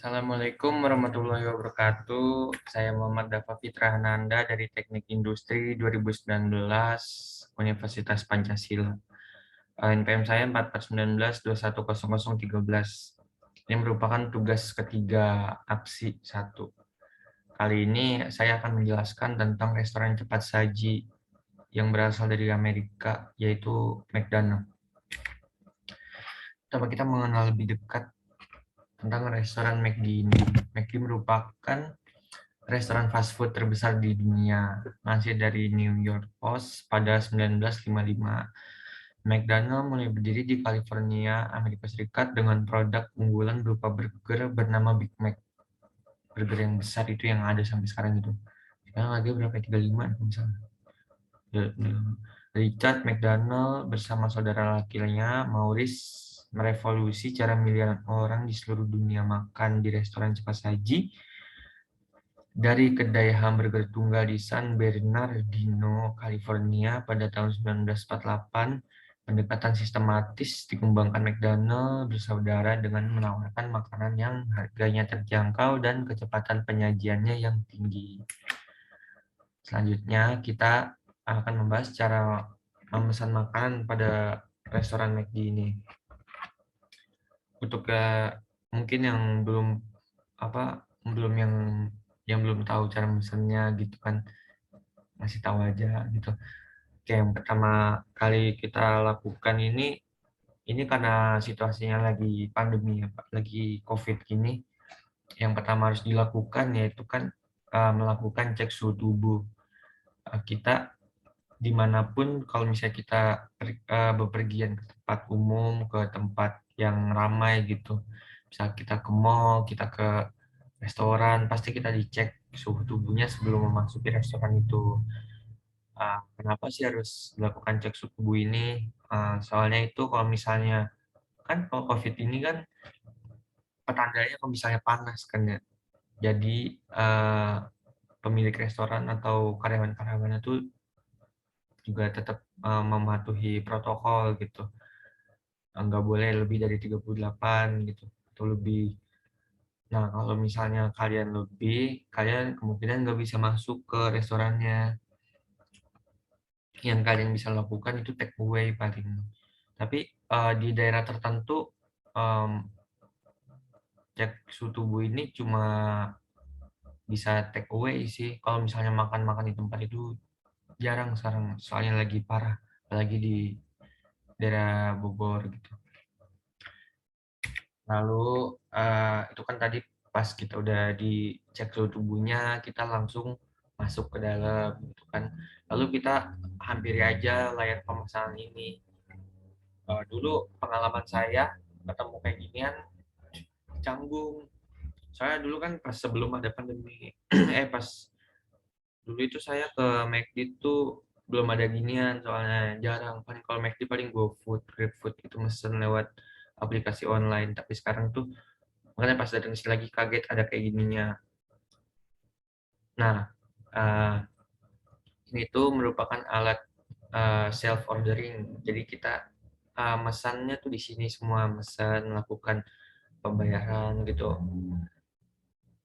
Assalamualaikum warahmatullahi wabarakatuh. Saya Muhammad Dafa Fitra Hananda dari Teknik Industri 2019 Universitas Pancasila. NPM saya 4419210013. Ini merupakan tugas ketiga APSI 1. Kali ini saya akan menjelaskan tentang restoran cepat saji yang berasal dari Amerika, yaitu McDonald's. Coba kita mengenal lebih dekat tentang restoran McD ini. McD merupakan restoran fast food terbesar di dunia. Masih dari New York Post pada 1955. McDonald mulai berdiri di California, Amerika Serikat dengan produk unggulan berupa burger bernama Big Mac. Burger yang besar itu yang ada sampai sekarang itu. Sekarang lagi berapa? 35 misalnya. Richard McDonald bersama saudara lakinya Maurice merevolusi cara miliaran orang di seluruh dunia makan di restoran cepat saji. Dari kedai hamburger tunggal di San Bernardino, California pada tahun 1948, pendekatan sistematis dikembangkan McDonald bersaudara dengan menawarkan makanan yang harganya terjangkau dan kecepatan penyajiannya yang tinggi. Selanjutnya kita akan membahas cara memesan makanan pada restoran McD ini. Untuk mungkin yang belum yang belum tahu cara memesannya gitu kan, ngasih tahu aja gitu. Oke, yang pertama kali kita lakukan ini karena situasinya lagi pandemi ya Pak, lagi COVID gini. Yang pertama harus dilakukan yaitu kan melakukan cek suhu tubuh. Kita dimanapun kalau misalnya kita bepergian ke tempat umum, ke tempat yang ramai gitu. Misal kita ke mall, kita ke restoran, pasti kita dicek suhu tubuhnya sebelum memasuki restoran itu. Kenapa sih harus dilakukan cek suhu tubuh ini? Soalnya itu kalau misalnya kan kalau COVID ini kan petandanya kalau misalnya panas kan ya. Jadi pemilik restoran atau karyawan-karyawannya tuh juga tetap mematuhi protokol gitu. Nggak boleh lebih dari 38 gitu atau lebih. Nah, kalau misalnya kalian lebih, kalian kemungkinan nggak bisa masuk ke restorannya. Yang kalian bisa lakukan itu take away paling. Tapi di daerah tertentu cek suhu tubuh ini cuma bisa take away sih. Kalau misalnya makan-makan di tempat itu jarang sekarang, soalnya lagi parah, apalagi di daerah Bogor gitu. Lalu itu kan tadi pas kita udah dicek suhu tubuhnya, kita langsung masuk ke dalam gitu kan. Lalu kita hampiri aja layar pemesanan ini. Dulu pengalaman saya ketemu kayak ginian canggung. Soalnya dulu kan pas sebelum ada pandemi, pas dulu itu saya ke McD tuh belum ada ginian, soalnya jarang. Paling kalau McD paling GoFood, GrabFood itu mesen lewat aplikasi online. Tapi sekarang tuh makanya pas datang sini lagi kaget ada kayak gininya. Nah, ini tuh merupakan alat self ordering. Jadi kita mesannya tuh di sini semua, mesan, melakukan pembayaran gitu.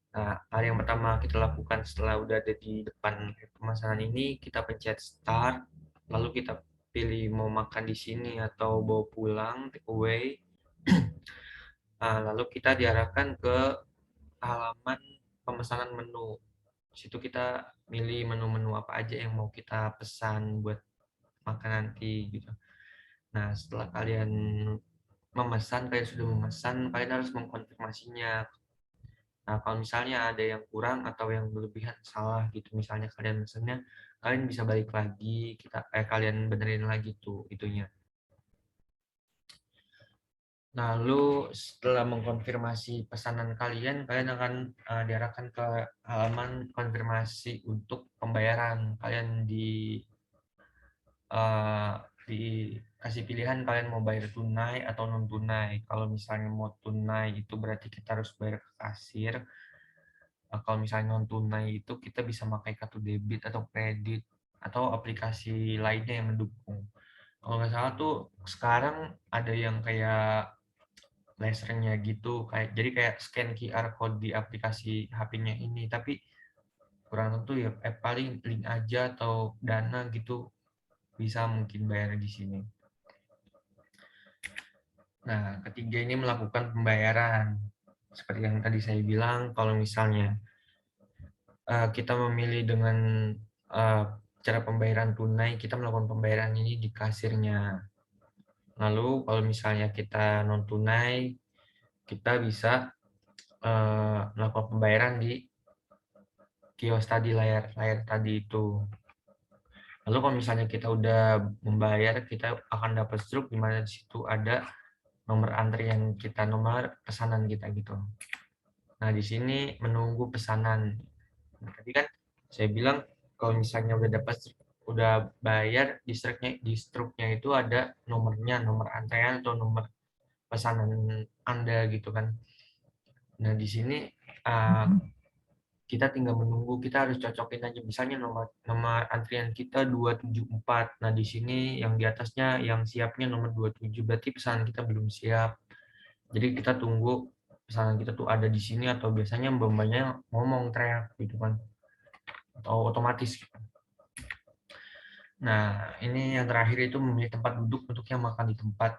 Nah, hal yang pertama kita lakukan setelah udah ada di depan pemesanan ini, kita pencet start, lalu kita pilih mau makan di sini atau bawa pulang, take away. Lalu kita diarahkan ke halaman pemesanan menu. Situ kita milih menu-menu apa aja yang mau kita pesan buat makan nanti gitu. Nah, setelah kalian sudah memesan, kalian harus mengkonfirmasinya. Nah, kalau misalnya ada yang kurang atau yang berlebihan salah gitu, misalnya kalian mesennya, kalian bisa balik lagi, kalian benerin lagi tuh itunya. Lalu setelah mengkonfirmasi pesanan kalian, kalian akan diarahkan ke halaman konfirmasi untuk pembayaran. Kalian dikasih pilihan kalian mau bayar tunai atau non tunai. Kalau misalnya mau tunai itu berarti kita harus bayar ke kasir. Kalau misalnya non tunai itu kita bisa pakai kartu debit atau kredit atau aplikasi lainnya yang mendukung. Kalau nggak salah tuh sekarang ada yang kayak lasernya gitu, jadi kayak scan QR code di aplikasi HP-nya ini, tapi kurang tentu ya, paling link aja atau Dana gitu bisa mungkin bayar di sini. Nah, ketiga ini melakukan pembayaran. Seperti yang tadi saya bilang, kalau misalnya kita memilih dengan cara pembayaran tunai, kita melakukan pembayaran ini di kasirnya. Lalu kalau misalnya kita non tunai, kita bisa melakukan pembayaran di kios tadi, layar tadi itu. Lalu kalau misalnya kita udah membayar, kita akan dapat struk di mana di situ ada nomor antrian kita, nomor pesanan kita gitu. Nah, di sini menunggu pesanan. Nah, tadi kan saya bilang kalau misalnya udah dapat, udah bayar, di struknya itu ada nomornya, nomor antrean atau nomor pesanan Anda gitu kan. Nah, di sini kita tinggal menunggu, kita harus cocokin aja misalnya nomor nomor antrian kita 274. Nah, di sini yang di atasnya yang siapnya nomor 27, berarti pesanan kita belum siap. Jadi kita tunggu pesanan kita tuh ada di sini, atau biasanya mbak-mbaknya ngomong teriak gitu kan, atau otomatis. Nah, ini yang terakhir itu memilih tempat duduk untuk yang makan di tempat.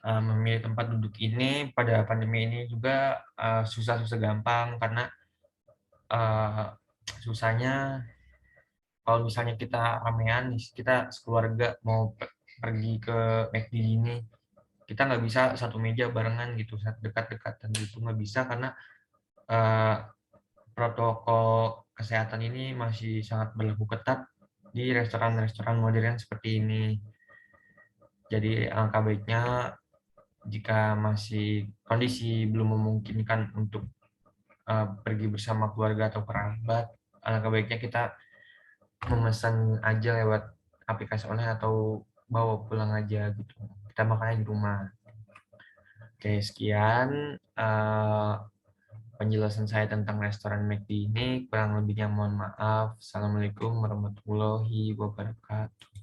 Memilih tempat duduk ini pada pandemi ini juga susah-susah gampang, karena susahnya kalau misalnya kita ramean, kita sekeluarga mau pergi ke McD ini, kita nggak bisa satu meja barengan gitu, dekat-dekatan gitu nggak bisa, karena uh, protokol kesehatan ini masih sangat berlaku ketat di restoran-restoran modern seperti ini. Jadi alangkah baiknya jika masih kondisi belum memungkinkan untuk pergi bersama keluarga atau kerabat, alangkah baiknya kita memesan aja lewat aplikasi online atau bawa pulang aja gitu. Kita makannya di rumah. Oke, sekian penjelasan saya tentang restoran McD ini. Kurang lebihnya mohon maaf. Assalamualaikum warahmatullahi wabarakatuh.